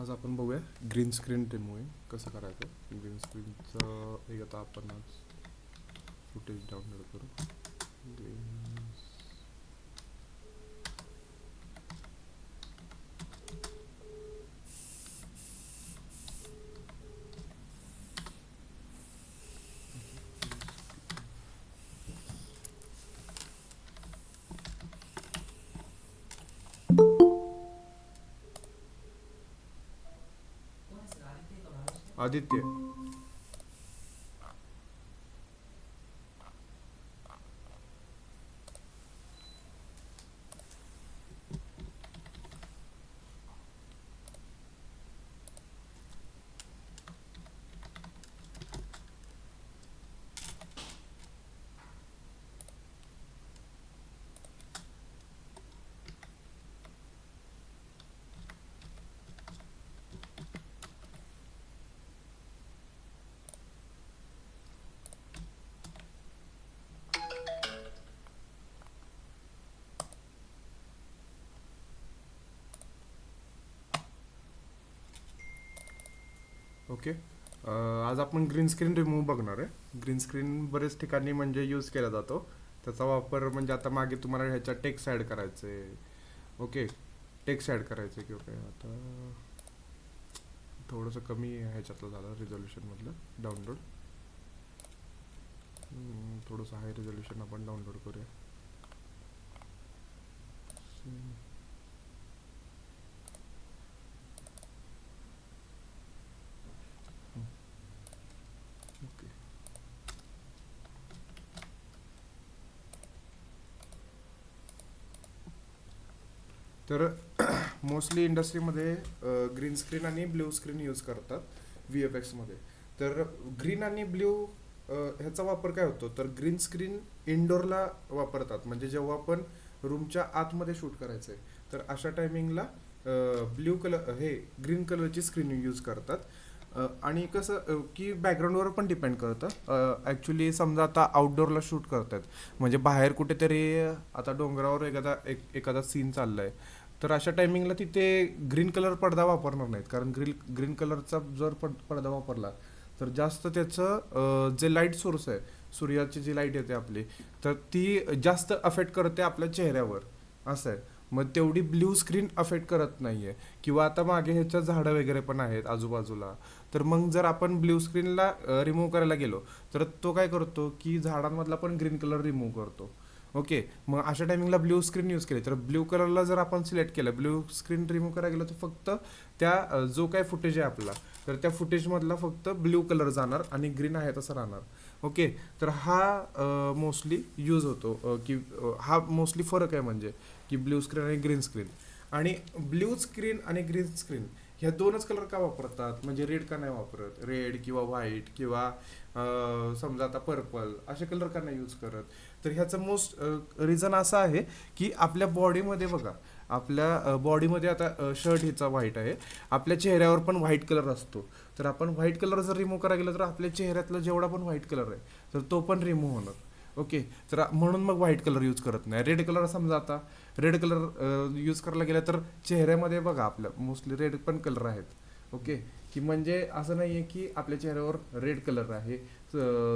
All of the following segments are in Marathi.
आज आपण बघूया ग्रीन स्क्रीन रिमूव्हिंग कसं करायचं. ग्रीन स्क्रीनचं एक आता आपण आज फुटेज डाउनलोड करू. ग्रीन आदित्य. ओके. आज आपण ग्रीन स्क्रीन रिमूव्ह बघणार आहे. ग्रीन स्क्रीन बरेच ठिकाणी म्हणजे यूज केला जातो. त्याचा वापर म्हणजे आता मागे तुम्हाला ह्याच्या टेक्स्ट ॲड करायचे. ओके, टेक्स्ट ॲड करायचे किंवा काय. आता थोडंसं कमी ह्याच्यातलं झालं रिझोल्युशनमधलं डाउनलोड. थोडंसं हाय रिझोल्युशन आपण डाउनलोड करूया. ओके. तर मोस्टली इंडस्ट्रीमध्ये ग्रीन स्क्रीन आणि ब्ल्यू स्क्रीन यूज करतात व्ही एफ एक्समध्ये. तर ग्रीन आणि ब्ल्यू ह्याचा वापर काय होतो, तर ग्रीन स्क्रीन इंडोरला वापरतात. म्हणजे जेव्हा आपण रूमच्या आतमध्ये शूट करायचं आहे तर अशा टायमिंगला ब्ल्यू कलर हे ग्रीन कलरची स्क्रीन यूज करतात. आणि कसं की बॅकग्राऊंडवर पण डिपेंड करतं. ॲक्च्युली समजा आता आउटडोअरला शूट करतात म्हणजे बाहेर कुठेतरी आता डोंगरावर एखादा सीन चालला आहे, तर अशा टायमिंगला तिथे ग्रीन कलर पडदा वापरणार नाहीत. कारण ग्रीन कलरचा जर पडदा वापरला तर जास्त त्याचं जे लाईट सोर्स आहे, सूर्याची जी लाईट येते आपली, तर ती जास्त अफेक्ट करते आपल्या चेहऱ्यावर. असं आहे. मग तेवढी ब्ल्यू स्क्रीन अफेक्ट करत नाही आहे. किंवा आता मागे ह्याच्या झाडं वगैरे पण आहेत आजूबाजूला, तर मग जर आपण ब्ल्यू स्क्रीनला रिमूव्ह करायला गेलो तर तो काय करतो की झाडांमधला पण ग्रीन कलर रिमूव्ह करतो. ओके. मग अशा टायमिंगला ब्ल्यू स्क्रीन यूज केली तर ब्ल्यू कलरला जर आपण सिलेक्ट केलं, ब्ल्यू स्क्रीन रिमूव्ह करायला गेलो, तर फक्त त्या जो काय फुटेज आहे आपला, तर त्या फुटेजमधला फक्त ब्ल्यू कलर जाणार आणि ग्रीन आहे तसं राहणार. ओके. तर हा मोस्टली यूज होतो की हा मोस्टली फरक आहे म्हणजे की ब्ल्यू स्क्रीन आणि ग्रीन स्क्रीन. आणि ब्ल्यू स्क्रीन आणि ग्रीन स्क्रीन ह्या दोनच कलर का वापरतात, म्हणजे रेड का नाही वापरत? रेड किंवा व्हाईट किंवा समजा आता पर्पल असे कलर का नाही यूज करत? तर ह्याचं मोस्ट रिझन असं आहे की आपल्या बॉडीमध्ये बघा, आपल्या बॉडीमध्ये आता शर्ट हिचा व्हाईट आहे, आपल्या चेहऱ्यावर पण व्हाईट कलर असतो. तर आपण व्हाईट कलर जर रिमूव्ह करायला गेलं तर आपल्या चेहऱ्यातला जेवढा पण व्हाईट कलर आहे तर तो पण रिमूव्ह होणार. ओके. तर म्हणून मग व्हाईट कलर यूज करत नाही. रेड कलर समजा आता रेड कलर यूज करायला गेलं तर चेहऱ्यामध्ये बघा आपल्या मोस्टली रेड पण कलर आहेत. ओके. की म्हणजे असं नाही आहे की आपल्या चेहऱ्यावर रेड कलर आहे,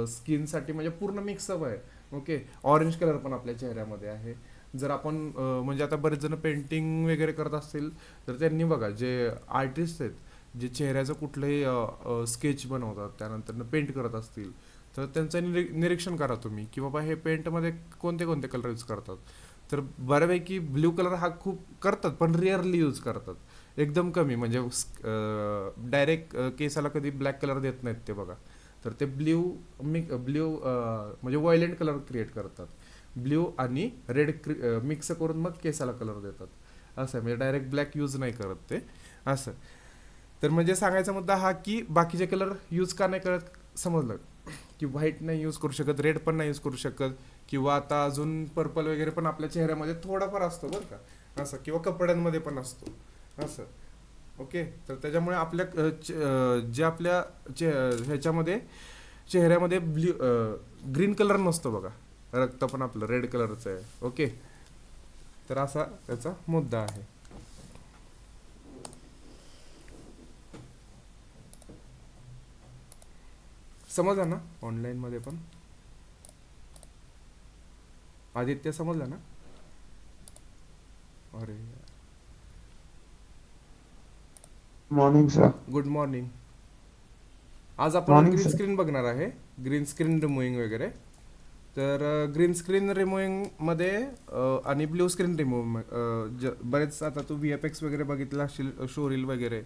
स्किनसाठी म्हणजे पूर्ण मिक्सअप आहे. ओके. ऑरेंज कलर पण आपल्या चेहऱ्यामध्ये आहे. जर आपण म्हणजे आता बरेच जण पेंटिंग वगैरे करत असतील तर त्यांनी बघा, जे आर्टिस्ट आहेत जे चेहऱ्याचं कुठलंही स्केच बनवतात त्यानंतर पेंट करत असतील, तर त्यांचं निरीक्षण करा तुम्ही की बाबा हे पेंटमध्ये कोणते कोणते कलर यूज करतात. तर बऱ्यापैकी ब्ल्यू कलर हा खूप करतात पण रिअरली यूज करतात, एकदम कमी. म्हणजे डायरेक्ट केसाला कधी ब्लॅक कलर देत नाहीत ते बघा. तर ते ब्ल्यू म्हणजे व्हायलेंट कलर क्रिएट करतात. ब्ल्यू आणि रेड मिक्स करून मग केसाला कलर देतात. असं आहे, म्हणजे डायरेक्ट ब्लॅक यूज नाही करत ते. असं. तर म्हणजे सांगायचा मुद्दा हा की बाकीचे कलर यूज का नाही करत समजलं, की व्हाईट नाही यूज करू शकत, रेड पण नाही यूज करू शकत, किंवा आता अजून पर्पल वगैरे पण आपल्या चेहऱ्यामध्ये थोडाफार असतो बरं का, असं, किंवा कपड्यांमध्ये पण असतो असं. ओके. तर त्याच्यामुळे आपल्या जे आपल्या ह्याच्यामध्ये चेहऱ्यामध्ये ग्रीन कलर नसतो बघा, रक्त पण आपलं रेड कलरचं आहे. ओके. तर असा त्याचा मुद्दा आहे. समजलं ना ऑनलाईनमध्ये पण? आदित्य समजलं ना? अरे मॉर्निंग सर. Good morning. आज आपण मॉर्निंग ग्रीन सर. स्क्रीन बघणार आहे, ग्रीन स्क्रीन रिमूव्हिंग वगैरे. तर ग्रीन स्क्रीन रिमूव्हिंगमध्ये आणि ब्लू स्क्रीन रिमूव्ह बरेच आता तू व्ही एफ एक्स वगैरे बघितलं असशील, शोरील वगैरे,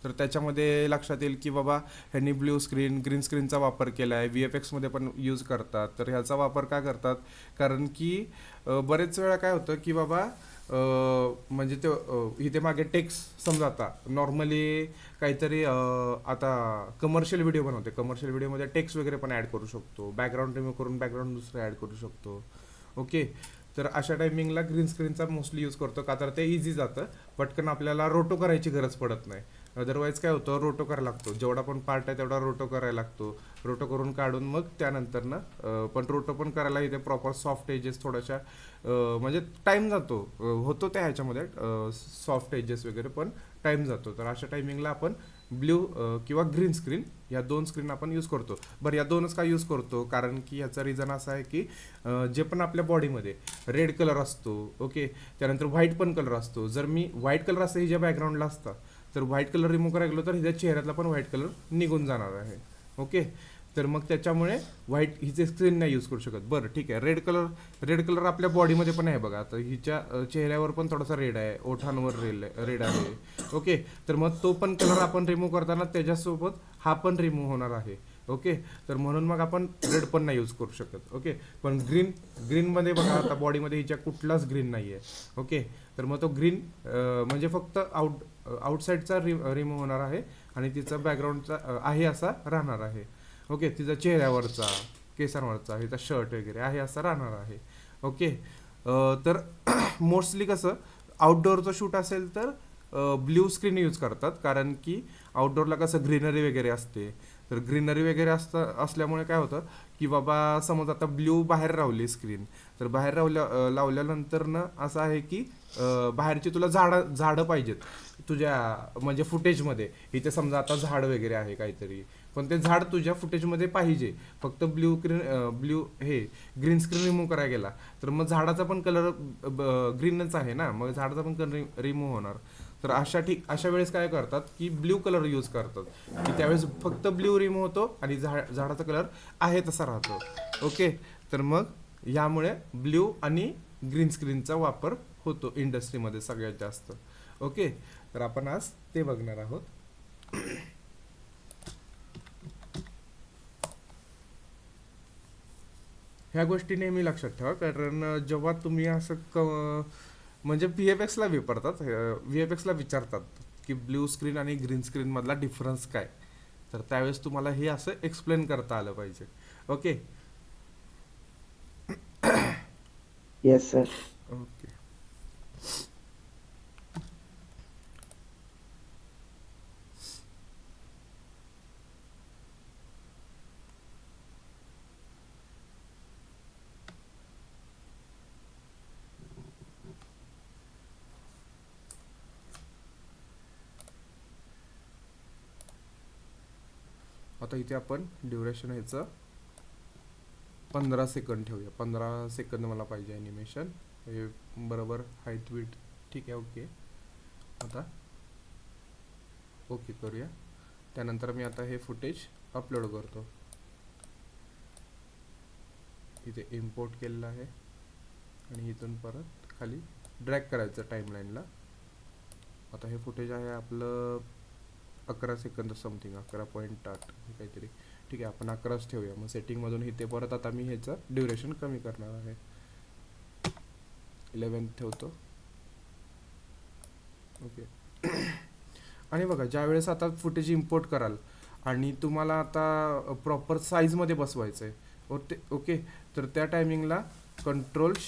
तर त्याच्यामध्ये लक्षात येईल की बाबा ह्यांनी ब्लू स्क्रीन ग्रीन स्क्रीनचा वापर केला आहे. व्ही एफ एक्समध्ये पण यूज करतात. तर ह्याचा वापर का करतात? कारण की बरेच वेळा काय होतं की बाबा म्हणजे ते इथे मागे टेक्स्ट समजा आता नॉर्मली काहीतरी आता कमर्शियल व्हिडिओ बनवते, कमर्शियल व्हिडिओमध्ये टेक्स्ट वगैरे पण ॲड करू शकतो, बॅकग्राऊंड रिमूव्ह करून बॅकग्राऊंड दुसरं ॲड करू शकतो. ओके. तर अशा टायमिंगला ग्रीन स्क्रीनचा मोस्टली यूज करतो, का तर ते इझी जातं, पटकन आपल्याला रोटो करायची गरज पडत नाही. अदरवाईज काय होतं, रोटो करायला लागतो, जेवढा पण पार्ट आहे तेवढा रोटो करायला लागतो. रोटो करून काढून मग त्यानंतर ना पण रोटो पण करायला इथे प्रॉपर सॉफ्ट एजेस थोड्याशा म्हणजे टाईम जातो, होतो त्या ह्याच्यामध्ये सॉफ्ट एजेस वगैरे, पण टाईम जातो. तर अशा टायमिंगला आपण ब्ल्यू किंवा ग्रीन स्क्रीन या दोन स्क्रीन आपण यूज करतो. बरं, या दोनच का यूज करतो? कारण की याचा रिझन असा आहे की जे पण आपल्या बॉडीमध्ये रेड कलर असतो, ओके, त्यानंतर व्हाईट पण कलर असतो. जर मी व्हाईट कलर असतं हिच्या बॅकग्राऊंडला असता, तर व्हाईट कलर रिमूव्ह करायला गेलो तर हिच्या चेहऱ्यातला पण व्हाईट कलर निघून जाणार आहे. ओके. तर मग त्याच्यामुळे व्हाईट हिचे स्क्रीन नाही यूज करू शकत. बरं ठीक आहे, रेड कलर आपल्या बॉडीमध्ये पण आहे बघा. आता हिच्या चेहऱ्यावर पण थोडासा रेड आहे, ओठांवर रेड आहे. ओके. तर मग तो पण कलर आपण रिमूव्ह करताना त्याच्यासोबत हा पण रिमूव्ह होणार आहे. ओके. तर म्हणून मग आपण रेड पण नाही यूज करू शकत. ओके. पण ग्रीनमध्ये बघा, आता बॉडीमध्ये हिच्या कुठलाच ग्रीन नाही आहे. ओके. तर मग तो ग्रीन म्हणजे फक्त आउटसाईडचा रिमूव्ह होणार आहे आणि तिचा बॅकग्राऊंडचा आहे असा राहणार आहे. ओके. तिचा चेहऱ्यावरचा, केसांवरचा, हिचा शर्ट वगैरे आहे असा राहणार आहे. ओके. तर मोस्टली कसं आउटडोअरचं शूट असेल तर ब्ल्यू स्क्रीन यूज करतात, कारण की आउटडोअरला कसं ग्रीनरी वगैरे असते. तर ग्रीनरी वगैरे असल्यामुळे काय होतं की बाबा समज आता ब्ल्यू बाहेर रावली स्क्रीन, तर बाहेर लावल्यानंतर ना असं आहे की बाहेरची तुला झाडं पाहिजेत तुझ्या म्हणजे फुटेजमध्ये. इथे समजा आता झाड वगैरे आहे काहीतरी, पण ते झाड तुझ्या फुटेजमध्ये पाहिजे. फक्त ब्ल्यू हे ग्रीन स्क्रीन रिमूव्ह करायला गेला तर मग झाडाचा पण कलर ग्रीनच आहे ना, मग झाडाचा पण कलर रिमूव्ह होणार. तर अशा वेळेस काय करतात की ब्ल्यू कलर यूज करतात, की त्यावेळेस फक्त ब्ल्यू रिमूव्ह होतो आणि झाडाचा कलर आहे तसा राहतो. ओके. तर मग यामुळे ब्ल्यू आणि ग्रीन स्क्रीनचा वापर होतो इंडस्ट्रीमध्ये सगळ्यात जास्त. ओके. तर आपण आज ते बघणार आहोत. ह्या गोष्टी नेहमी लक्षात ठेवा, कारण जेव्हा तुम्ही असं म्हणजे व्ही एफ एक्सला विचारतात की ब्ल्यू स्क्रीन आणि ग्रीन स्क्रीन मधला डिफरन्स काय, तर त्यावेळेस तुम्हाला हे असं एक्सप्लेन करता आलं पाहिजे. ओके. Yes sir. ओके. आता इथे आपण ड्युरेशन ह्याचं 15 सेकंद ठेवूया. 15 सेकंद मला पाहिजे ॲनिमेशन. हे बरोबर हाईट विथ ठीक आहे. ओके. आता ओके करूया. त्यानंतर मी आता हे फुटेज अपलोड करतो. इथे इम्पोर्ट केलेलं आहे आणि इथून परत खाली ड्रॅग करायचं टाईमलाईनला. आता हे फुटेज आहे आपलं 11 सेकंद समथिंग, 11.8 काहीतरी. ठीक आहे, आपण 11च ठेवूया. मग सेटिंगमधून इथे परत आता मी ह्याचं ड्युरेशन कमी करणार आहे, 11 ठेवतो. ओके. आणि बघा, ज्या वेळेस आता फुटेज इम्पोर्ट कराल आणि तुम्हाला आता प्रॉपर साईजमध्ये बसवायचं आहे, ओके, तर त्या टायमिंगला अल्ट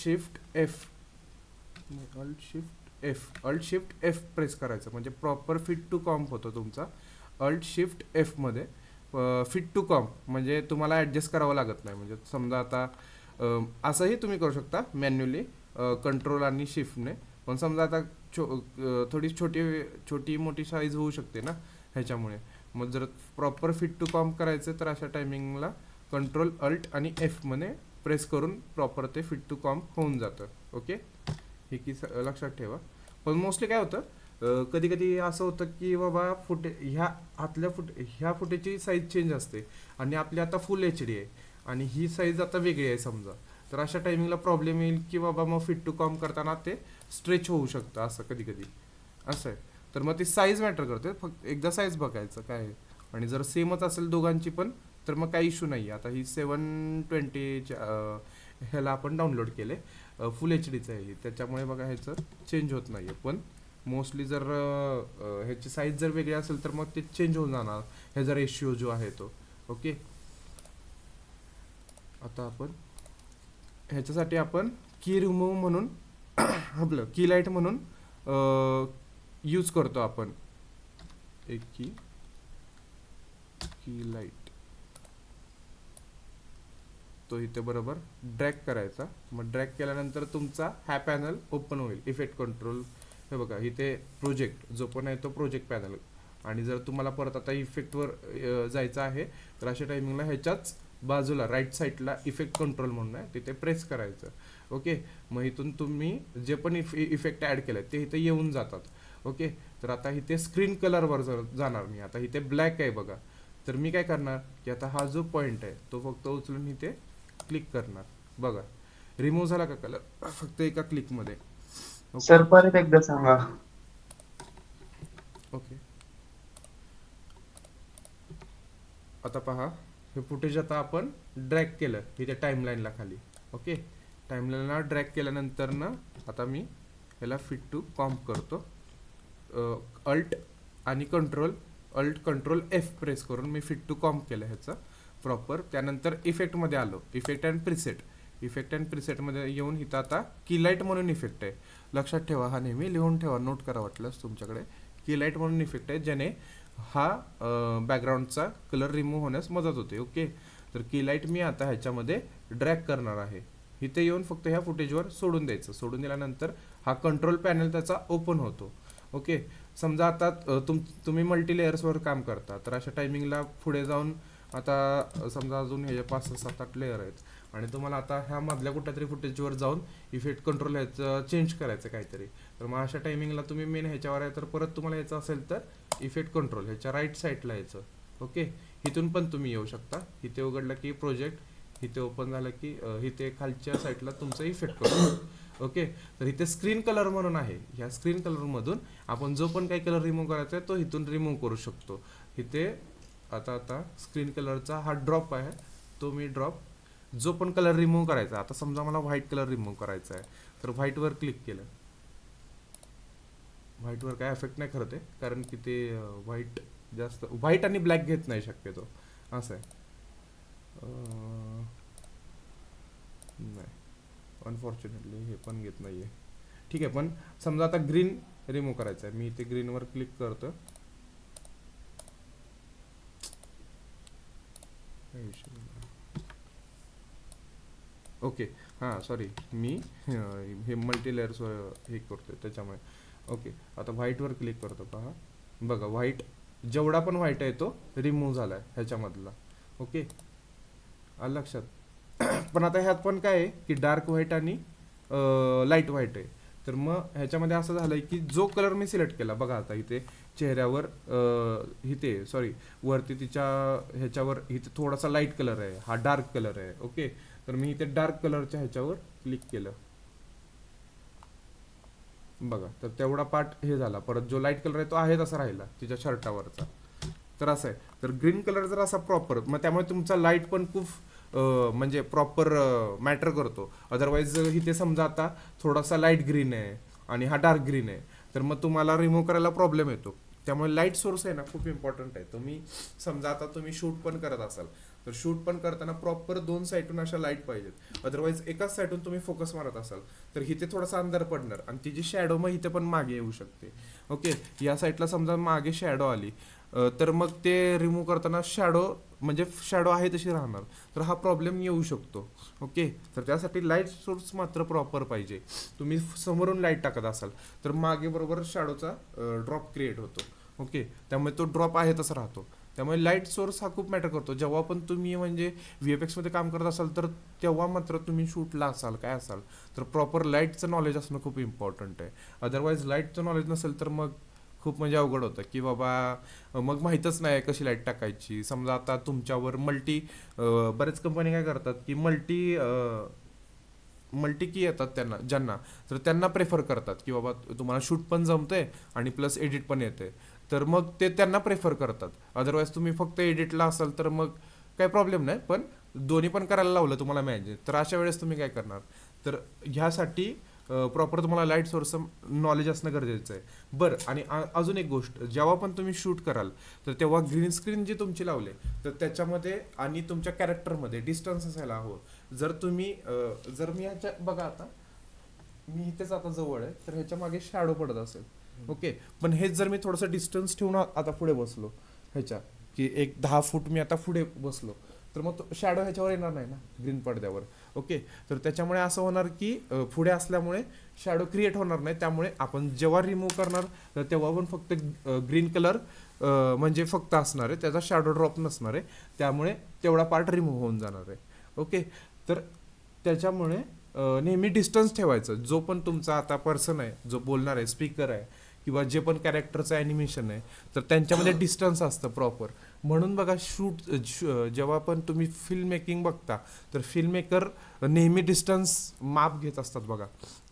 शिफ्ट एफ प्रेस करायचं, म्हणजे प्रॉपर फिट टू कॉम्प होतो तुमचा. अल्ट शिफ्ट एफमध्ये फिट टू कॉम्प म्हणजे तुम्हाला ॲडजस्ट करावं लागत नाही. म्हणजे समजा आता असंही तुम्ही करू शकता मॅन्युअली कंट्रोल आणि शिफ्टने, पण समजा आता थोडी छोटी मोठी साईज होऊ शकते ना ह्याच्यामुळे, मग जर प्रॉपर फिट टू कॉम्प करायचं तर अशा टायमिंगला कंट्रोल अल्ट आणि एफ मध्ये प्रेस करून प्रॉपर ते फिट टू कॉम्प होऊन जातं. ओके, हे की लक्षात ठेवा. पण मोस्टली काय होतं, कधी कधी असं होतं की बाबा ह्या फुटेजची साईज चेंज असते आणि आपली आता फुल HD आहे आणि ही साईज आता वेगळी आहे समजा, तर अशा टायमिंगला प्रॉब्लेम येईल की बाबा मग फिट टू कॉम करताना ते स्ट्रेच होऊ शकतं असं कधी कधी असं आहे. तर मग ती साईज मॅटर करते, फक्त एकदा साईज बघायचं काय आहे. आणि जर सेमच असेल दोघांची पण तर मग काही इश्यू नाही. आता ही 720 ह्याला आपण डाउनलोड केले, फुल HDचं आहे, त्याच्यामुळे बघा ह्याचं चेंज होत नाही आहे. पण मोस्टली जर ह्याची साईज जर वेगळी असेल तर मग ते चेंज होऊन जाणार, ह्याचा रेशिओ जो आहे तो. ओके, आता आपण ह्याच्यासाठी आपण की रिमूव्ह म्हणून आपलं की लाईट म्हणून यूज करतो आपण एक की लाईट. तो इथे बरोबर ड्रॅग करायचा. मग ड्रॅग केल्यानंतर तुमचा हा पॅनल ओपन होईल. इफेक्ट कंट्रोल, हे बघा इथे प्रोजेक्ट जो पण आहे तो प्रोजेक्ट पॅनल. आणि जर तुम्हाला परत आता इफेक्टवर जायचं आहे तर अशा टायमिंगला ह्याच्याच बाजूला राईट साईडला इफेक्ट कंट्रोल म्हणून आहे, तिथे प्रेस करायचं. ओके, मग इथून तुम्ही जे पण इफेक्ट ॲड केले ते इथे येऊन जातात. ओके, तर आता इथे स्क्रीन कलरवर जाणार मी. आता इथे ब्लॅक आहे बघा, तर मी काय करणार की आता हा जो पॉईंट आहे तो फक्त उचलून इथे क्लिक करणार. बघा रिमूव्ह झाला का कलर फक्त एका क्लिकमध्ये. सर परत एकदा सांगा. ओके, आता पहा हे फुटेज आता आपण ड्रॅग केलं इथे टाईमलाईनला खाली. ओके, टाईमलाईनला ड्रॅग केल्यानंतर ना आता मी ह्याला फिट टू कॉम्प करतो. अल्ट आणि कंट्रोल F प्रेस करून मी फिट टू कॉम्प केलं ह्याचं प्रॉपर. त्यानंतर इफेक्टमध्ये आलो, इफेक्ट अँड प्रिसेटमध्ये येऊन इथं आता की लाईट म्हणून इफेक्ट आहे. लक्षात ठेवा, हा नेहमी लिहून ठेवा, नोट करा वाटलंच तुमच्याकडे. की लाईट म्हणून इफेक्ट आहे ज्याने हा बॅकग्राऊंडचा कलर रिमूव्ह होण्यास मदत होते. ओके, तर की लाईट मी आता ह्याच्यामध्ये ड्रॅग करणार आहे. इथे येऊन फक्त ह्या फुटेजवर सोडून द्यायचं. सोडून दिल्यानंतर हा कंट्रोल पॅनल त्याचा ओपन होतो. ओके, समजा आता तुम्ही मल्टी लेयर्सवर काम करता, तर अशा टायमिंगला पुढे जाऊन आता समजा अजून हे 5, 7, 8 लेयर आहेत आणि तुम्हाला आता ह्या मधल्या कुठल्या तरी फुटेजवर जाऊन इफेक्ट कंट्रोल ह्याचं चेंज करायचं काहीतरी. तर मग अशा टायमिंगला तुम्ही मेन ह्याच्यावर आहे तर परत तुम्हाला यायचं असेल तर इफेक्ट कंट्रोल ह्याच्या राईट साईडला यायचं. ओके, इथून पण तुम्ही येऊ शकता. इथे उघडलं की प्रोजेक्ट, इथे ओपन झालं की इथे खालच्या साईडला तुमचं इफेक्ट कंट्रोल. ओके, तर इथे स्क्रीन कलर म्हणून आहे. ह्या स्क्रीन कलरमधून आपण जो पण काही कलर रिमूव्ह करायचा आहे तो इथून रिमूव्ह करू शकतो. इथे आता स्क्रीन कलरचा हा ड्रॉप आहे, तो मी ड्रॉप जो पण कलर रिमूव्ह करायचा. आता समजा मला व्हाईट कलर रिमूव्ह करायचा आहे तर व्हाईटवर क्लिक केलं. व्हाईटवर काय इफेक्ट नाही करत आहे कारण की ते व्हाईट आणि ब्लॅक घेत नाही शक्यतो, असं आहे. नाही, अनफॉर्च्युनेटली हे पण घेत नाही आहे. ठीक आहे, पण समजा आता ग्रीन रिमूव्ह करायचं आहे, मी इथे ग्रीनवर क्लिक करतो. ओके, हां सॉरी, मी हे मल्टी लेयर्सवर हे करतो त्याच्यामुळे. ओके, आता व्हाईटवर क्लिक करतो. पहा बघा, व्हाईट जेवढा पण व्हाईट आहे तो रिमूव्ह झाला आहे ह्याच्यामधला. ओके, आलं लक्षात. पण आता ह्यात पण काय आहे की डार्क व्हाईट आणि लाईट व्हाईट आहे. तर मग ह्याच्यामध्ये असं झालं आहे की जो कलर मी सिलेक्ट केला, बघा आता इथे चेहऱ्यावर इथे सॉरी वरती तिच्या ह्याच्यावर इथे थोडासा लाईट कलर आहे, हा डार्क कलर आहे. ओके, तर मी इथे डार्क कलरच्या ह्याच्यावर क्लिक केलं. बघा, तर तेवढा पार्ट हे झाला. परत जो लाईट कलर आहे तो आहे तसा राहिला तिच्या शर्टावरचा. तर असं आहे. तर ग्रीन कलर जर असा प्रॉपर, मग त्यामुळे तुमचा लाईट पण खूप म्हणजे प्रॉपर मॅटर करतो. अदरवाईज इथे समजा आता थोडासा लाईट ग्रीन आहे आणि हा डार्क ग्रीन आहे, तर मग तुम्हाला रिमूव्ह करायला प्रॉब्लेम येतो. त्यामुळे लाईट सोर्स आहे ना खूप इम्पॉर्टंट आहे. तुम्ही समजा आता तुम्ही शूट पण करत असाल तर शूट पण करताना प्रॉपर 2 साईडून अशा लाईट पाहिजेत. अदरवाईज एकाच साईडून तुम्ही फोकस मारत असाल तर इथे थोडासा अंधार पडणार आणि तिची शॅडो मग इथे पण मागे येऊ शकते. ओके, या साईडला समजा मागे शॅडो आली तर मग ते रिमूव्ह करताना शॅडो आहे तशी राहणार, तर हा प्रॉब्लेम येऊ शकतो. ओके, तर त्यासाठी लाईट सोर्स मात्र प्रॉपर पाहिजे. तुम्ही समोरून लाईट टाकत असाल तर मागे बरोबर शॅडोचा ड्रॉप क्रिएट होतो. ओके, त्यामुळे तो ड्रॉप आहे तसा राहतो. त्यामुळे लाईट सोर्स हा खूप मॅटर करतो. जेव्हा पण तुम्ही म्हणजे VFX मध्ये काम करत असाल तर तेव्हा मात्र तुम्ही शूटला असाल काय असाल तर प्रॉपर लाईटचं नॉलेज असणं खूप इम्पॉर्टंट आहे. अदरवाईज लाईटचं नॉलेज नसेल तर मग खूप म्हणजे अवघड होतं की बाबा मग माहीतच नाही कशी लाईट टाकायची. समजा आता तुमच्यावर बरेच कंपनी काय करतात की मल्टी की येतात त्यांना ज्यांना तर त्यांना प्रेफर करतात की बाबा तुम्हाला शूट पण जमतंय आणि प्लस एडिट पण येते तर मग ते त्यांना प्रेफर करतात. अदरवाईज तुम्ही फक्त एडिटला असाल तर मग काही प्रॉब्लेम नाही, पण दोन्ही पण करायला लावलं तुम्हाला मॅनेज तर अशा वेळेस तुम्ही काय करणार. तर ह्यासाठी प्रॉपर तुम्हाला लाईट सोर्स नॉलेज असणं गरजेचं आहे. बरं आणि अजून एक गोष्ट, जेव्हा पण तुम्ही शूट कराल तर तेव्हा ग्रीन स्क्रीन जी तुमची लावले तर त्याच्यामध्ये आणि तुमच्या कॅरेक्टरमध्ये डिस्टन्स असायला हवं. जर मी ह्याच्या बघा आता मी इथेच आता जवळ आहे तर ह्याच्या मागे शॅडो पडत असेल. ओके, पण हेच जर मी थोडंसं डिस्टन्स ठेवून आता पुढे बसलो ह्याच्या की एक 10 फूट मी आता पुढे बसलो तर मग शॅडो ह्याच्यावर येणार नाही ना ग्रीन पडद्यावर. ओके, तर त्याच्यामुळे असं होणार की पुढे असल्यामुळे शॅडो क्रिएट होणार नाही. त्यामुळे आपण जेव्हा रिमूव्ह करणार तर तेव्हा पण फक्त ग्रीन कलर म्हणजे फक्त असणार आहे, त्याचा शॅडो ड्रॉप नसणार आहे. त्यामुळे तेवढा पार्ट रिमूव्ह होऊन जाणार आहे. ओके, तर त्याच्यामुळे नेहमी डिस्टन्स ठेवायचं. जो पण तुमचा आता पर्सन आहे, जो बोलणार आहे, स्पीकर आहे किंवा जे पण कॅरेक्टरचं ॲनिमेशन आहे तर त्यांच्यामध्ये डिस्टन्स असतं प्रॉपर. म्हणून बघा जेव्हा पण तुम्ही फिल्म मेकिंग बघता तर फिल्म मेकर नेहमी डिस्टन्स माप घेत असतात बघा.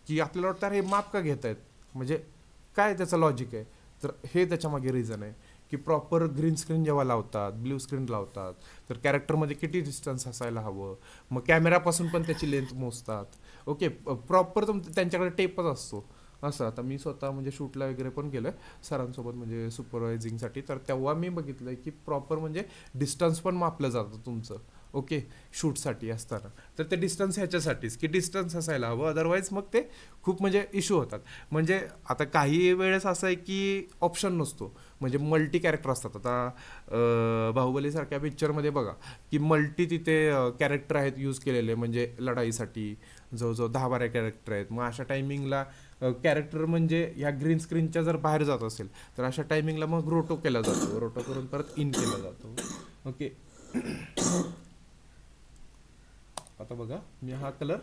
की आपल्याला वाटतं अरे हे माप का घेत आहेत, म्हणजे काय त्याचं लॉजिक आहे. तर हे त्याच्यामागे रिझन आहे की प्रॉपर ग्रीन स्क्रीन जेव्हा लावतात, ब्ल्यू स्क्रीन लावतात तर कॅरेक्टरमध्ये किती डिस्टन्स असायला हवं. मग कॅमेरापासून पण त्याची लेंथ मोजतात. ओके, प्रॉपर त्यांच्याकडे टेपच असतो. असं आता मी स्वतः म्हणजे शूटला वगैरे पण केलं सरांसोबत म्हणजे सुपरवायझिंगसाठी, तर तेव्हा मी बघितलं की प्रॉपर म्हणजे डिस्टन्स पण मापलं जातं तुमचं. ओके, शूटसाठी असताना तर ते डिस्टन्स ह्याच्यासाठीच की डिस्टन्स असायला हवं. अदरवाईज मग ते खूप म्हणजे इश्यू होतात. म्हणजे आता काही वेळेस असं आहे की ऑप्शन नसतो, म्हणजे मल्टी कॅरेक्टर असतात. आता बाहुबलीसारख्या पिक्चरमध्ये बघा की मल्टी तिथे कॅरेक्टर आहेत यूज केलेले, म्हणजे लढाईसाठी जवळजवळ 10-12 कॅरेक्टर आहेत. मग अशा टायमिंगला कॅरेक्टर म्हणजे ह्या ग्रीन स्क्रीनच्या जर बाहेर जात असेल तर अशा टायमिंगला मग रोटो केला जातो, रोटो करून परत इन केला जातो. ओके, आता बघा मी हा कलर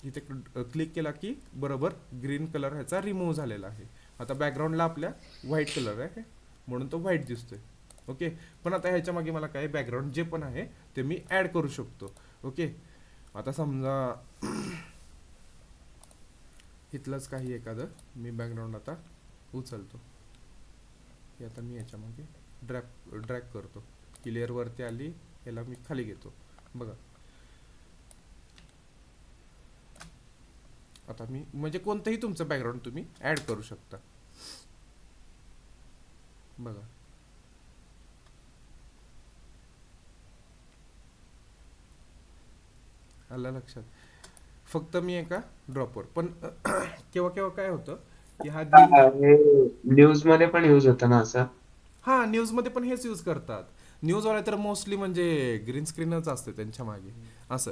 इथे क्लिक केला की बरोबर ग्रीन कलर ह्याचा रिमूव्ह झालेला आहे. आता बॅकग्राऊंडला आपल्या व्हाईट कलर आहे म्हणून तो व्हाईट दिसतोय. ओके, पण आता ह्याच्या मागे मला काय बॅकग्राऊंड जे पण आहे ते मी ॲड करू शकतो. ओके, आता समजा इथलंच काही एखादं मी बॅकग्राऊंड आता उचलतो की आता मी याच्या मागे ड्रॅग करतो की लेअरवरती आली, याला मी खाली घेतो. बघा आता मी म्हणजे कोणतंही तुमचं बॅकग्राऊंड तुम्ही ॲड करू शकता. बघा आलं लक्षात. फक्त मी एका ड्रॉपवर पण केव्हा केव्हा काय होतं की हा ग्रीन हे न्यूज मध्ये पण युज होतं ना असं. हा न्यूजमध्ये पण हेच यूज करतात. न्यूजवाले तर मोस्टली म्हणजे ग्रीन स्क्रीनच असते त्यांच्या मागे. असं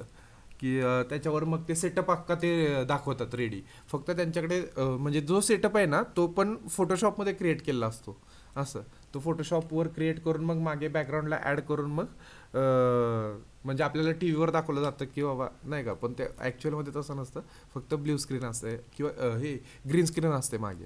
की त्याच्यावर मग ते सेटअप अख्खा ते दाखवतात रेडी. फक्त त्यांच्याकडे म्हणजे जो सेटअप आहे ना तो पण फोटोशॉपमध्ये क्रिएट केलेला असतो. असं तो फोटोशॉपवर क्रिएट करून मग मागे बॅकग्राऊंडला ॲड करून मग म्हणजे आपल्याला टी व्हीवर दाखवलं जातं की बाबा नाही का, पण ते ॲक्च्युअलमध्ये तसं नसतं. फक्त ब्ल्यू स्क्रीन असते किंवा हे ग्रीन स्क्रीन असते मागे.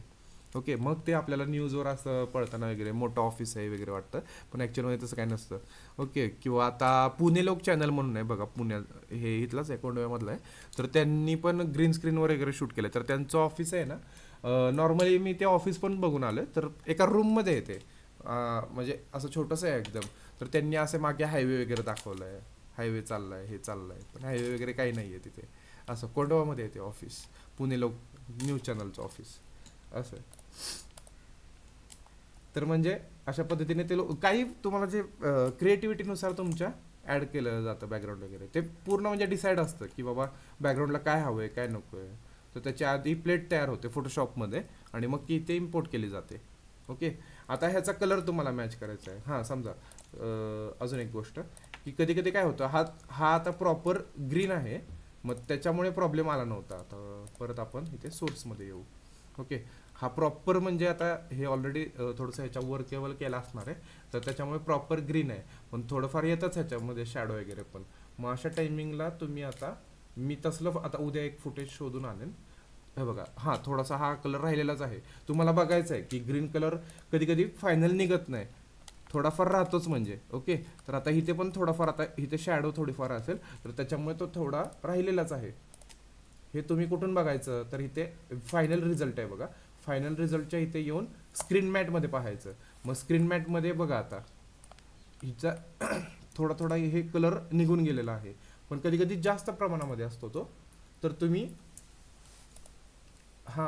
ओके, मग ते आपल्याला न्यूजवर असं पळताना वगैरे मोठं ऑफिस आहे वगैरे वाटतं, पण ॲक्च्युअलमध्ये तसं काही नसतं. ओके, किंवा आता पुणे लोक चॅनल म्हणून आहे बघा, पुण्यात हे इथलाच आहे, कोंडव्यामधलं आहे. तर त्यांनी पण ग्रीन स्क्रीनवर वगैरे शूट केलं. तर त्यांचं ऑफिस आहे ना, नॉर्मली मी ते ऑफिस पण बघून आलं तर एका रूममध्ये येते, म्हणजे असं छोटंसं आहे एकदम. तर त्यांनी असे मागे हायवे वगैरे दाखवलं आहे, हायवे चाललाय, हे चाललंय, पण हायवे वगैरे काही नाही आहे तिथे. असं कोंडवामध्ये येते ऑफिस, पुणे लोक न्यूज चॅनलचं ऑफिस असं. तर म्हणजे अशा पद्धतीने ते काही तुम्हाला जे क्रिएटिव्हिटीनुसार तुमच्या ॲड केलं जातं बॅकग्राऊंड वगैरे, ते पूर्ण म्हणजे डिसाईड असतं की बाबा बॅकग्राऊंडला काय हवं आहे काय नको आहे. तर त्याच्या आधी प्लेट तयार होते फोटोशॉपमध्ये आणि मग ती ते इम्पोर्ट केली जाते. ओके, आता ह्याचा कलर तुम्हाला मॅच करायचा आहे. हां समजा अजून एक गोष्ट की कधी कधी काय होतं, हा आता प्रॉपर ग्रीन आहे, मग त्याच्यामुळे प्रॉब्लेम आला नव्हता. आता परत आपण इथे सोर्समध्ये येऊ. ओके, हा प्रॉपर म्हणजे आता हे ऑलरेडी थोडंसं ह्याच्या वर केवळ केला असणार आहे, तर त्याच्यामुळे प्रॉपर ग्रीन आहे. पण थोडंफार येतच ह्याच्यामध्ये शॅडो वगैरे पण. मग अशा टायमिंगला तुम्ही आता, मी तसलं आता उद्या एक फुटेज शोधून आणेन. हे बघा, हा थोडासा हा कलर राहिलेलाच आहे. तुम्हाला बघायचं आहे की ग्रीन कलर कधी कधी फायनल निघत नाही, थोडाफार राहतोच म्हणजे. ओके, तर आता इथे पण थोडाफार, आता इथे शॅडो थोडीफार असेल, तर त्याच्यामुळे तो थोडा राहिलेलाच आहे. हे तुम्ही कुठून बघायचं, तर इथे फायनल रिझल्ट आहे बघा. फायनल रिझल्टच्या इथे येऊन स्क्रीन मॅटमध्ये पाहायचं. मग स्क्रीन मॅटमध्ये बघा आता हिचा थोडा थोडा हे कलर निघून गेलेला आहे, पण कधी कधी जास्त प्रमाणामध्ये असतो तो. तर तुम्ही हा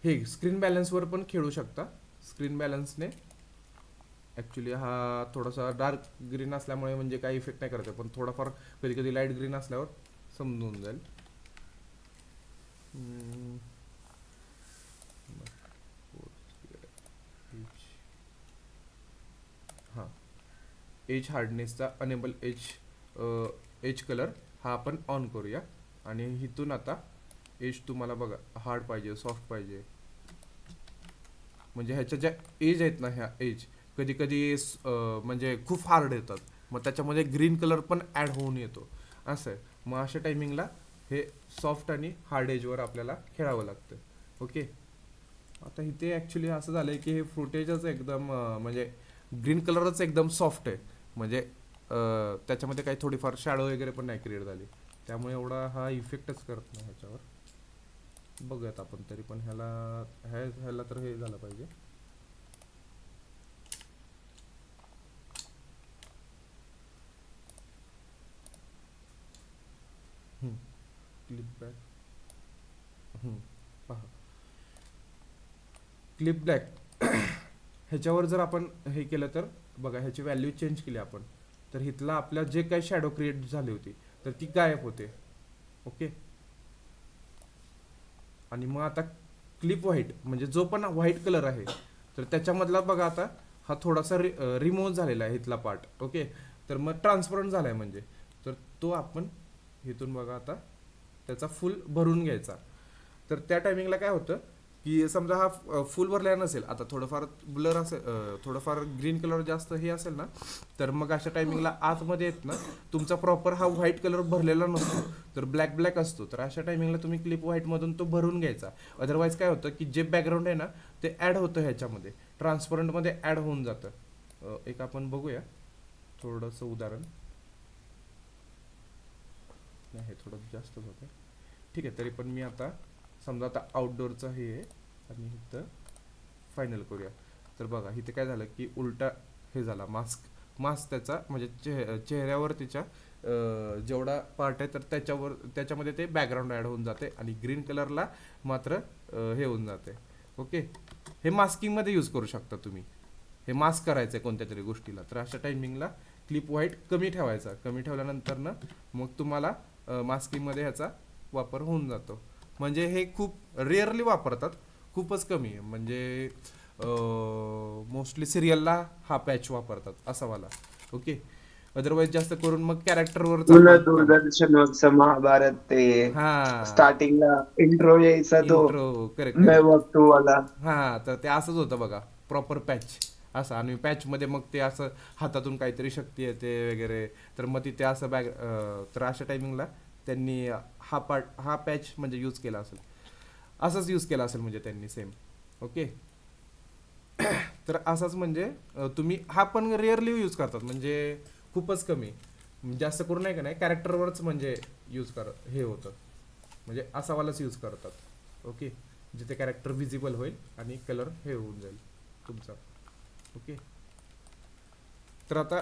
हे स्क्रीन बॅलन्सवर पण खेळू शकता. स्क्रीन बॅलन्सने ॲक्च्युली हा थोडासा डार्क ग्रीन असल्यामुळे म्हणजे काही इफेक्ट नाही करत आहे, पण थोडाफार कधी कधी लाईट ग्रीन असल्यावर समजून जाईल. हम्म, हां, एज हार्डनेसचा अनेबल एज कलर हा आपण ऑन करूया. आणि इथून आता एज तुम्हाला बघा हार्ड पाहिजे, सॉफ्ट पाहिजे, म्हणजे ह्याच्या ज्या एज आहेत ना, ह्या एज कधी कधी म्हणजे खूप हार्ड येतात. मग त्याच्यामध्ये ग्रीन कलर पण ॲड होऊन येतो, असं आहे. मग अशा टायमिंगला हे सॉफ्ट आणि हार्ड एजवर आपल्याला खेळावं लागतं. ओके, आता इथे ॲक्च्युली असं झालं आहे की हे फुटेजच एकदम म्हणजे ग्रीन कलरच एकदम सॉफ्ट आहे. म्हणजे त्याच्यामध्ये काही थोडीफार शॅडो वगैरे पण नाही क्रिएट झाली, त्यामुळे एवढा हा इफेक्टच करत नाही ह्याच्यावर. बघूयात आपण तरी पण ह्याला, ह्याला तर हे झालं पाहिजे. क्लिप बॅक, पहा क्लिप ब्लॅक. ह्याच्यावर जर आपण हे केलं तर बघा, ह्याची व्हॅल्यू चेंज केली आपण, तर इथला आपल्या जे काही शॅडो क्रिएट झाली होती तर ती गायब होते. ओके, आणि मग आता क्लिप व्हाईट म्हणजे जो पण व्हाईट कलर आहे, तर त्याच्यामधला बघा आता हा थोडासा रिमूव्ह झालेला आहे इथला पार्ट. ओके, तर मग ट्रान्सपरंट झाला आहे म्हणजे. तर तो आपण इथून बघा आता त्याचा फुल भरून घ्यायचा. तर त्या टायमिंगला काय होतं की समजा हा फुल भरलेला नसेल, आता थोडंफार ब्लर असेल, थोडंफार ग्रीन कलर जास्त हे असेल ना, तर मग अशा टायमिंगला आतमध्ये येत ना तुमचा प्रॉपर हा व्हाईट कलर भरलेला नसतो, तर ब्लॅक ब्लॅक असतो. तर अशा टायमिंगला तुम्ही क्लिप व्हाईटमधून तो भरून घ्यायचा. अदरवाईज काय होतं की जे बॅकग्राऊंड आहे ना ते ॲड होतं ह्याच्यामध्ये, ट्रान्सपरंटमध्ये ॲड होऊन जातं. एक आपण बघूया थोडंसं उदाहरण. नाही, हे थोडं जास्तच होतं. ठीक आहे, तरी पण मी आता समजा आता आउटडोअरचं हे आहे आणि इथं फायनल करूया. तर बघा इथे काय झालं की उलटा हे झाला, मास्क मास्क त्याचा म्हणजे चेहऱ्यावर तिच्या जेवढा पार्ट आहे तर त्याच्यामध्ये ते बॅकग्राऊंड ॲड होऊन जाते आणि ग्रीन कलरला मात्र हे होऊन जाते. ओके, हे मास्किंगमध्ये यूज करू शकता तुम्ही. हे मास्क करायचं आहे कोणत्या तरी गोष्टीला, तर अशा टायमिंगला क्लिप व्हाईट कमी ठेवायचा. कमी ठेवल्यानंतर ना मग तुम्हाला मास्किंगमध्ये ह्याचा वापर होऊन जातो. म्हणजे हे खूप रेअरली वापरतात, खूपच कमी आहे. म्हणजे मोस्टली सिरियलला हा पॅच वापरतात असा वाला. ओके, अदरवाईज जास्त करून मग कॅरेक्टरवरच पुन्हा आपण काम. दूरदर्शनवरचं महाभारत ते हां, स्टार्टिंगला इंट्रो यायचा तो इंट्रो, करेक्ट मैं करेक्ट. वक्तू वाला. हां, तर ते असंच होतं बघा, प्रॉपर पॅच असं. आणि पॅचमध्ये मग ते असं हातातून काहीतरी शक्ती येते वगैरे, तर मग तिथे असं तर अशा टायमिंगला त्यांनी हा पॅच म्हणजे यूज केला असेल, असाच यूज केला असेल म्हणजे त्यांनी सेम. ओके, तर असाच म्हणजे तुम्ही हा पण रेअरली यूज करतात, म्हणजे खूपच कमी. जास्त करून नाही का नाही कॅरेक्टरवरच म्हणजे यूज हे होतं, म्हणजे असावालाच यूज करतात. ओके, जिथे कॅरेक्टर विजिबल होईल आणि कलर हे होऊन जाईल तुमचा. ओके, तर आता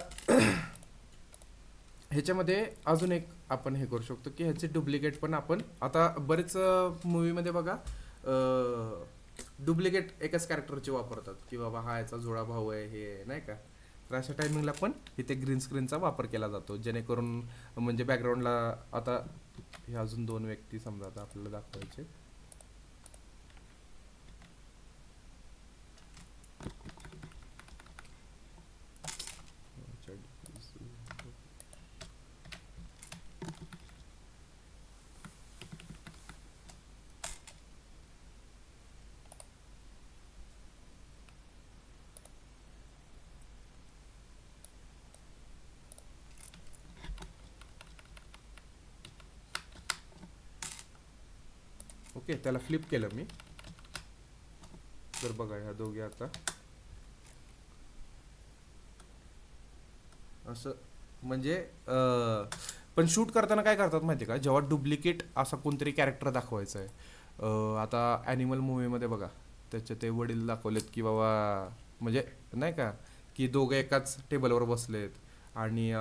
ह्याच्यामध्ये अजून एक आपण हे करू शकतो की ह्याचे डुप्लिकेट पण आपण आता बरेच मूवीमध्ये बघा डुप्लिकेट एकाच कॅरेक्टरचे वापरतात की बाबा हा याचा जुळा भाऊ आहे हे आहे, नाही का. तर अशा टायमिंगला पण इथे ग्रीन स्क्रीनचा वापर केला जातो, जेणेकरून म्हणजे बॅकग्राऊंडला आता हे अजून दोन व्यक्ती समजा आता आपल्याला दाखवायचे. ओके, त्याला फ्लिप केलं मी. तर बघा ह्या दोघे आता असं म्हणजे पण शूट करताना काय करतात माहिती आहे का, जेव्हा डुप्लिकेट असा कोणतरी कॅरेक्टर दाखवायचा आहे, आता ॲनिमल मूवीमध्ये बघा त्याचे ते वडील दाखवलेत की बाबा, म्हणजे नाही का, की दोघं एकाच टेबलवर बसलेत आणि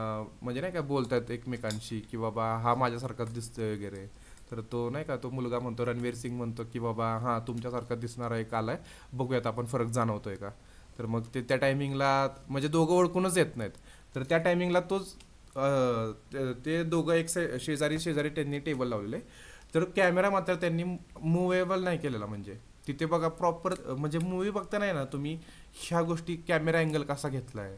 म्हणजे नाही का बोलतात एकमेकांशी की बाबा हा माझ्यासारखाच दिसतोय वगैरे. तर तो नाही का, तो मुलगा म्हणतो, रणवीर सिंग म्हणतो की बाबा हां तुमच्यासारखा दिसणारा एक आलाय, बघूयात आपण फरक जाणवतोय का. तर मग ते त्या टायमिंगला म्हणजे दोघं ओळखूनच येत नाहीत. तर त्या टायमिंगला तोच ते दोघं एक शेजारी शेजारी त्यांनी टेबल लावलेले. तर कॅमेरा मात्र त्यांनी मुव्हेबल नाही केलेला. म्हणजे तिथे बघा प्रॉपर, म्हणजे मूवी बघता नाही ना तुम्ही, ह्या गोष्टी कॅमेरा अँगल कसा घेतलाय,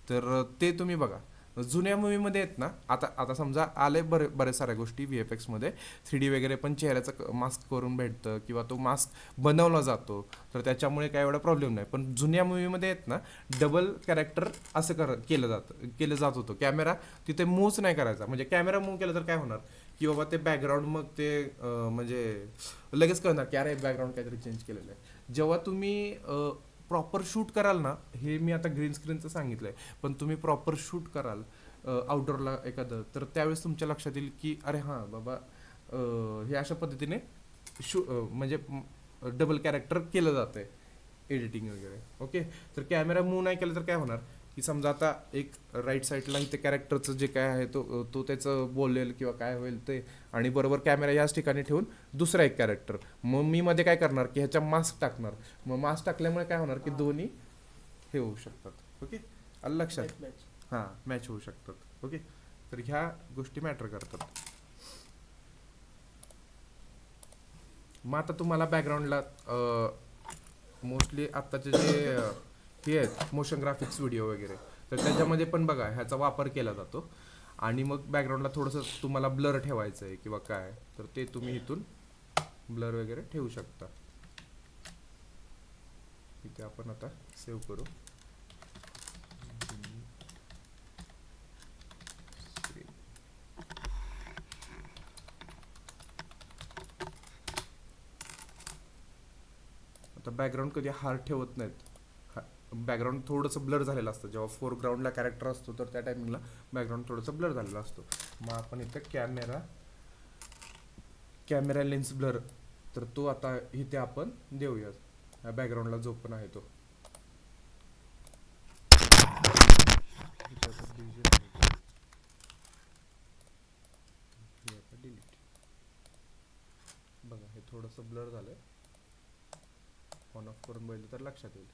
तर ते तुम्ही बघा. जुन्या मूवीमध्ये आहेत ना, आता आता समजा आले बरेच साऱ्या गोष्टी VFX मध्ये 3D वगैरे, पण चेहऱ्याचं मास्क करून भेटतं किंवा तो मास्क बनवला जातो, तर त्याच्यामुळे काय एवढा प्रॉब्लेम नाही. पण जुन्या मूवीमध्ये आहेत ना, डबल कॅरेक्टर असं केलं जात होतं. कॅमेरा तिथे मूव्हच नाही करायचा. म्हणजे कॅमेरा मूव्ह केला तर काय होणार की बाबा ते बॅकग्राऊंड, मग ते म्हणजे लगेच कळणार की अरे बॅकग्राऊंड काहीतरी चेंज केलेलं आहे. जेव्हा तुम्ही प्रॉपर शूट कराल ना, हे मी आता ग्रीन स्क्रीनचं सांगितलंय, पण तुम्ही प्रॉपर शूट कराल आउटडोअरला एखादं, तर त्यावेळेस तुमच्या लक्षात येईल की अरे हां बाबा, हे अशा पद्धतीने म्हणजे डबल कॅरेक्टर केलं जातं आहे एडिटिंग वगैरे. ओके, तर कॅमेरा मूव्ह नाही केलं तर काय होणार की समजा आता एक राईट साईडला इथे कॅरेक्टरचं जे काय आहे तो तो त्याचं बोलेल किंवा काय होईल ते, आणि बरोबर कॅमेरा याच ठिकाणी ठेवून दुसरा एक कॅरेक्टर, मग मी मध्ये काय करणार की ह्याच्या मास्क टाकणार. मग मास्क टाकल्यामुळे काय होणार की दोन्ही हे होऊ शकतात. ओके, आलं लक्षात. हां, मॅच होऊ शकतात. ओके, तर ह्या गोष्टी मॅटर करतात. मग आता तुम्हाला बॅकग्राऊंडला मोस्टली आत्ताचे जे हे आहेत मोशन ग्राफिक्स व्हिडिओ वगैरे, तर त्याच्यामध्ये पण बघा ह्याचा वापर केला जातो. आणि मग बॅकग्राऊंडला थोडंसं तुम्हाला ब्लर ठेवायचं आहे किंवा काय, तर ते तुम्ही इथून ब्लर वगैरे ठेवू शकता. इथे आपण आता सेव्ह करू. आता बॅकग्राऊंड कधी हार्ड ठेवत नाहीत. बॅकग्राऊंड थोडंसं ब्लर झालेलं असतं. जेव्हा फोरग्राऊंडला कॅरेक्टर असतो तर त्या टायमिंगला बॅकग्राऊंड थोडंसं ब्लर झालेला असतो. मग आपण इथं कॅमेरा लेन्स ब्लर, तर तो आता इथे आपण देऊयात ह्या बॅकग्राऊंडला जो पण आहे तो. डिलीट. बघा हे थोडंसं ब्लर झालंय. ऑन ऑफ करून बघितलं तर लक्षात येईल.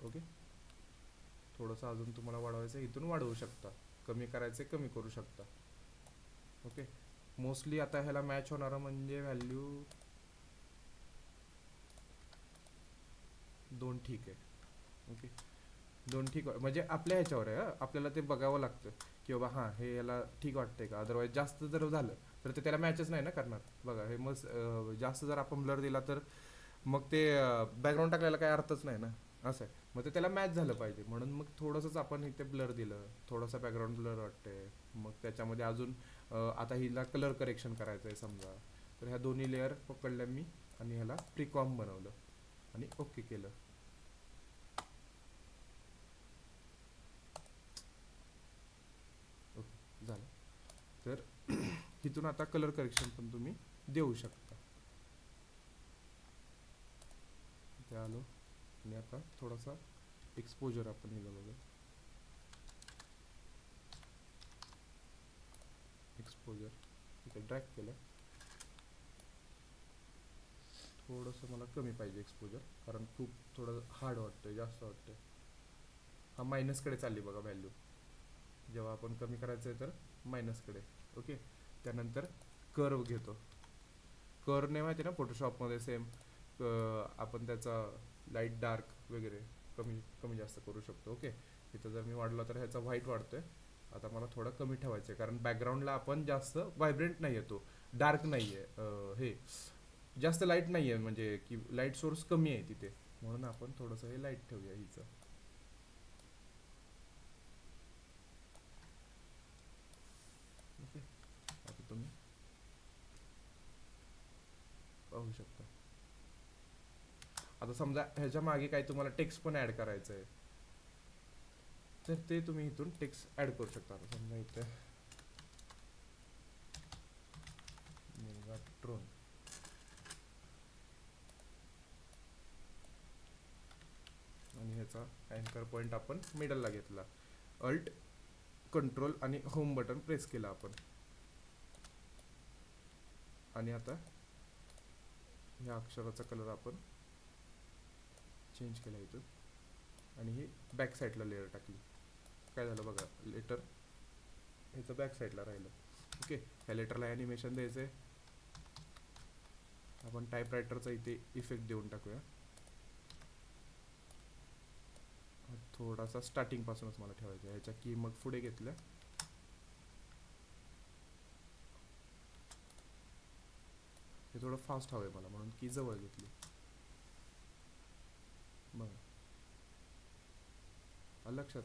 ओके, थोडंसं अजून तुम्हाला वाढवायचं इथून वाढवू शकता, कमी करायचं कमी करू शकता. ओके, मोस्टली आता ह्याला मॅच होणारा म्हणजे व्हॅल्यू 2 ठीक आहे. ओके, 2 ठीक म्हणजे आपल्या ह्याच्यावर आहे. आपल्याला ते बघावं लागतं की बाबा हां हे याला ठीक वाटतंय का. अदरवाईज जास्त जर झालं तर ते त्याला मॅचच नाही ना करणार. बघा हे मग जास्त जर आपण ब्लर दिला तर मग ते बॅकग्राऊंड टाकलेला काही अर्थच नाही ना, असं आहे. मग ते त्याला मॅच झालं पाहिजे, म्हणून मग थोडंसंच आपण इथे ब्लर दिलं, थोडासा बॅकग्राऊंड ब्लर वाटतंय. मग त्याच्यामध्ये अजून आता हिला कलर करेक्शन करायचं आहे समजा, तर ह्या दोन्ही लेअर पकडल्या मी आणि ह्याला प्रिकॉम बनवलं आणि ओके केलं. ओके झालं. तर इथून आता कलर करेक्शन पण तुम्ही देऊ शकता. इथे आलो आणि आता थोडासा एक्सपोजर आपण हिला बघा. एक्सपोजर इथे ड्रॅग केलं. थोडंसं मला कमी पाहिजे एक्सपोजर, कारण खूप थोडं हार्ड वाटतंय, जास्त वाटतंय. हा मायनसकडे चालली बघा व्हॅल्यू. जेव्हा आपण कमी करायचं आहे तर मायनसकडे. ओके, त्यानंतर कर्व घेतो. कर्वने माहिती आहे ना फोटोशॉपमध्ये सेम आपण त्याचा लाईट डार्क वगैरे कमी कमी जास्त करू शकतो. ओके, इथं जर मी वाढला तर ह्याचा व्हाईट वाढतोय. आता मला थोडा कमी ठेवायचं आहे, कारण बॅकग्राऊंडला आपण जास्त व्हायब्रंट नाही आहे, तो डार्क नाही आहे, हे जास्त लाईट नाही आहे, म्हणजे की लाईट सोर्स कमी आहे तिथे, म्हणून आपण थोडंसं हे लाईट ठेवूया हिचं. ओके, आता तुम्ही पाहू शकता. आता समजा ह्याच्या मागे काही तुम्हाला टेक्स्ट पण ऍड करायचं आहे, तर ते तुम्ही इथून टेक्स्ट ऍड करू शकता. आता समजा इथे मेगाट्रॉन आणि ह्याचा अँकर पॉइंट आपण मिडलला घेतला. अल्ट कंट्रोल आणि होम बटन प्रेस केला आपण, आणि आता ह्या अक्षराचा कलर आपण चेंज केला इथून, आणि ही बॅक साईडला लेअर टाकली. काय झालं बघा, लेटर ह्याचं बॅक साईडला राहिलं. ओके, ह्या लेटरला ॲनिमेशन द्यायचं आहे. आपण टाईपरायटरचा इथे इफेक्ट देऊन टाकूया. थोडासा स्टार्टिंग पासूनच मला ठेवायचा, ह्याच्या की मग पुढे घेतल्या. हे थोडं फास्ट हवंय मला, म्हणून की जवळ घेतली. बघा आलं लक्षात.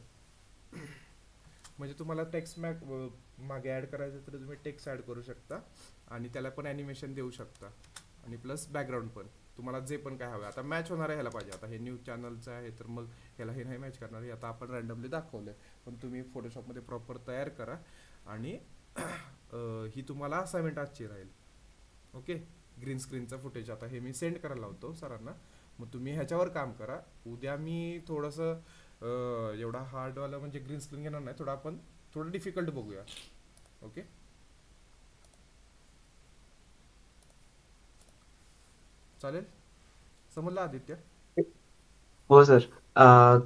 म्हणजे तुम्हाला टेक्स्ट मागे ॲड करायचं तर तुम्ही टेक्स्ट ॲड करू शकता, आणि त्याला पण ॲनिमेशन देऊ शकता, आणि प्लस बॅकग्राऊंड पण तुम्हाला जे पण काय हवं. आता मॅच होणार आहे ह्याला पाहिजे. आता हे न्यूज चॅनलचं आहे तर मग ह्याला हे नाही मॅच करणार. हे आता आपण रँडमली दाखवलं, पण तुम्ही फोटोशॉपमध्ये प्रॉपर तयार करा. आणि ही तुम्हाला असाइनमेंट आजची राहील. ओके, ग्रीन स्क्रीनचा फुटेज आता हे मी सेंड करायला लावतो सरांना. मग तुम्ही ह्याच्यावर काम करा. उद्या मी थोडंसं एवढा हार्डवाला म्हणजे ग्रीन स्क्रीन घेणार नाही, थोडं आपण थोडं डिफिकल्ट बघूया. ओके, चालेल. समजलं आदित्य? हो सर.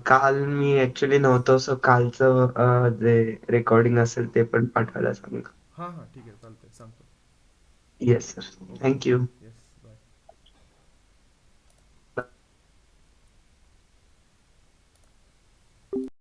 काल मी ऍक्च्युली नव्हतो, सो कालचं जे रेकॉर्डिंग असेल ते पण पाठवायला सांगा. हां हां, ठीक आहे, चालतंय, सांगतो. Yes sir. Okay, thank you. Yes.